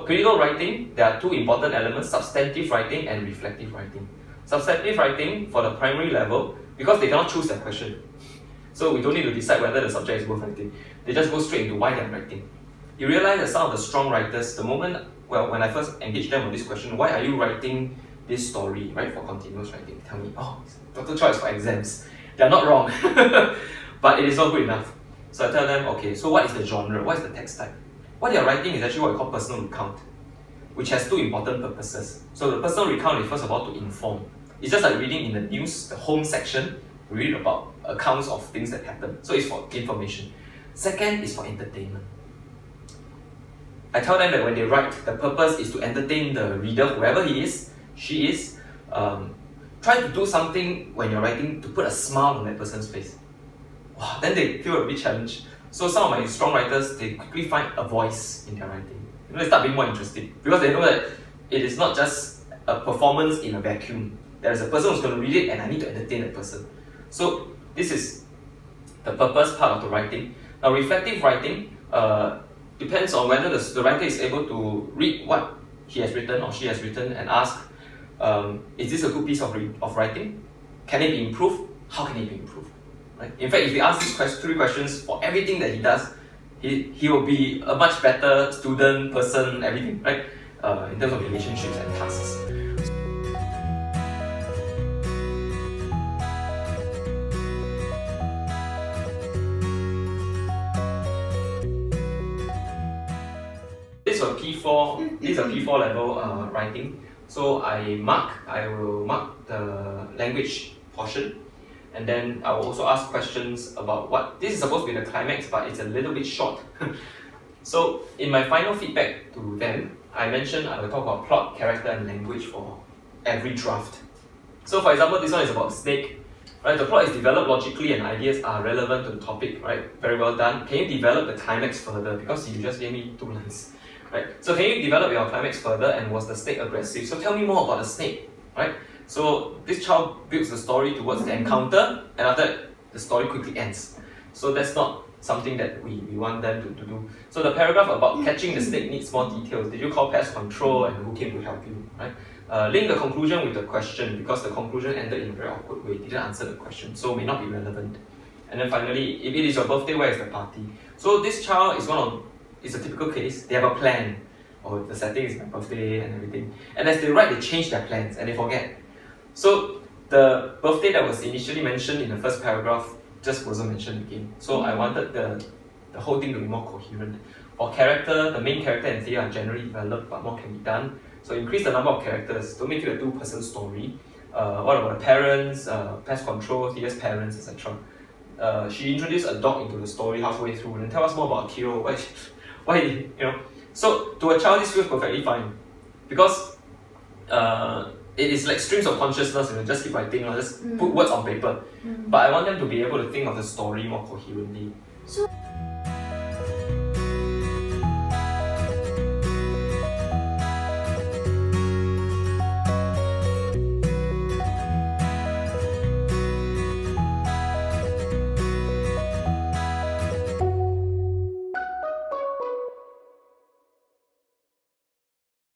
For critical writing, there are two important elements, substantive writing and reflective writing. Substantive writing for the primary level, because they cannot choose their question. So we don't need to decide whether the subject is worth writing. They just go straight into why they're writing. You realize that some of the strong writers, the moment, when I first engaged them on this question, why are you writing this story, right, for continuous writing? Tell me, oh, Dr. Choi is for exams. They're not wrong, but it is not good enough. So I tell them, okay, so what is the genre? What is the text type? What you're writing is actually what we call personal recount, which has two important purposes. So the personal recount is first of all to inform. It's just like reading in the news, the home section, we read about accounts of things that happen. So it's for information. Second is for entertainment. I tell them that when they write, the purpose is to entertain the reader, whoever he is, she is. Try to do something when you're writing to put a smile on that person's face. Wow, then they feel a bit challenged. So some of my strong writers, they quickly find a voice in their writing. They start being more interesting because they know that it is not just a performance in a vacuum. There is a person who's going to read it and I need to entertain that person. So this is the purpose part of the writing. Now reflective writing depends on whether the writer is able to read what he has written or she has written and ask, is this a good piece of writing? Can it be improved? How can it be improved? Right? In fact, if we ask these three questions for everything that he does, he will be a much better student, person, everything, right? In terms of relationships and tasks. This is a P4 level writing. So I will mark the language portion, and then I will also ask questions about what, this is supposed to be the climax, but it's a little bit short. So in my final feedback to them, I mentioned I will talk about plot, character, and language for every draft. So for example, this one is about snake. Right, the plot is developed logically and ideas are relevant to the topic. Right, very well done. Can you develop the climax further? Because you just gave me 2 lines. Right, so can you develop your climax further, and was the snake aggressive? So tell me more about the snake. Right, so this child builds the story towards the encounter, and after that, the story quickly ends. So that's not something that we want them to do. So the paragraph about catching the snake needs more details. Did you call pest control and who came to help you? Right. Link the conclusion with the question, because the conclusion ended in a very awkward way, didn't answer the question, so may not be relevant. And then finally, if it is your birthday, where is the party? So this child is a typical case. They have a plan. Oh, the setting is my birthday and everything. And as they write, they change their plans and they forget. So the birthday that was initially mentioned in the first paragraph just wasn't mentioned again. So I wanted the whole thing to be more coherent. For character, the main character and Thea are generally developed, but more can be done. So increase the number of characters. Don't make it a 2-person story. What about the parents, pest control, Thea's parents, etc. She introduced a dog into the story halfway through, and tell us more about Kiro. Why, you know? So to a child, this feels perfectly fine, because it is like streams of consciousness. Just keep writing, just put words on paper. But I want them to be able to think of the story more coherently. So